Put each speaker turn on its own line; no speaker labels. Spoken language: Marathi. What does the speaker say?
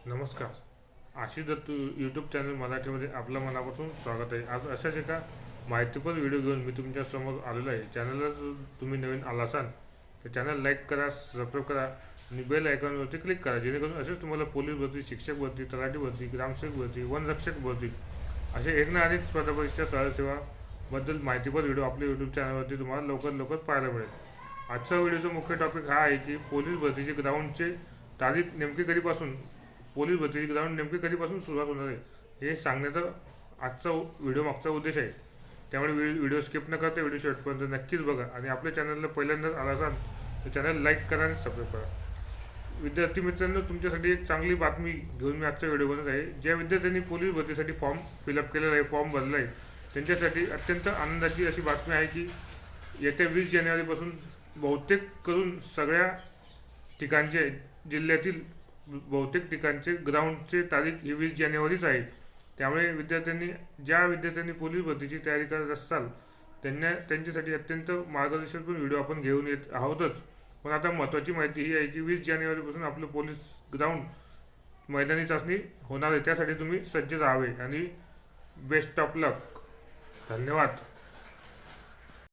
नमस्कार. आशिष दत्त यूट्यूब चॅनल मराठीमध्ये आपलं मनापासून स्वागत आहे. आज अशाच एका माहितीपर व्हिडिओ घेऊन मी तुमच्यासमोर आलेलो आहे. चॅनलला जर तुम्ही नवीन आला असाल तर चॅनल लाईक करा, सबस्क्राईब करा आणि बेल आयकॉनवरती क्लिक करा, जेणेकरून असेच तुम्हाला पोलीस भरती, शिक्षक भरती, तलाठी भरती, ग्रामसेवक भरती, वनरक्षक भरती असे एक ना अनेक स्पर्धा परीक्षा सहसेवाबद्दल माहितीपर व्हिडिओ आपल्या यूट्यूब चॅनलवरती तुम्हाला लवकर पाहायला मिळेल. आजचा व्हिडिओचा मुख्य टॉपिक हा आहे की पोलीस भरतीचे ग्राउंडचे तारीख नेमकी कधीपासून पोलीस भरतीची ग्राउंड नेमकी कधीपासून सुरुवात होणार आहे हे सांगण्याचा आजचा व्हिडिओ मागचा उद्देश आहे. त्यामुळे व्हिडिओ स्किप न करता व्हिडिओ शेवटपर्यंत नक्कीच बघा आणि आपल्या चॅनलला पहिल्यांदा आला असाल तर चॅनल लाईक करा आणि सबस्क्राईब करा. विद्यार्थी मित्रांनो, तुमच्यासाठी एक चांगली बातमी घेऊन मी आजचा व्हिडिओ बनवत आहे. ज्या विद्यार्थ्यांनी पोलीस भरतीसाठी फॉर्म फिलअप केलेला आहे, फॉर्म भरला आहे, त्यांच्यासाठी अत्यंत आनंदाची अशी बातमी आहे की येत्या 20 जानेवारीपासून बहुतेक करून सगळ्या ठिकाणचे जिल्ह्यातील बहुतेक ठिकाणचे ग्राउंडचे तारीख ही 20 जानेवारीच आहे. त्यामुळे ज्या विद्यार्थ्यांनी पोलीस भरतीची तयारी करत असाल त्यांच्यासाठी अत्यंत मार्गदर्शक व्हिडिओ आपण घेऊन येत आहोतच. पण आता महत्त्वाची माहिती ही आहे की 20 जानेवारीपासून आपलं पोलीस ग्राउंड मैदानी चाचणी होणार आहे. त्यासाठी तुम्ही सज्ज राहावे आणि बेस्ट ऑफ लक. धन्यवाद.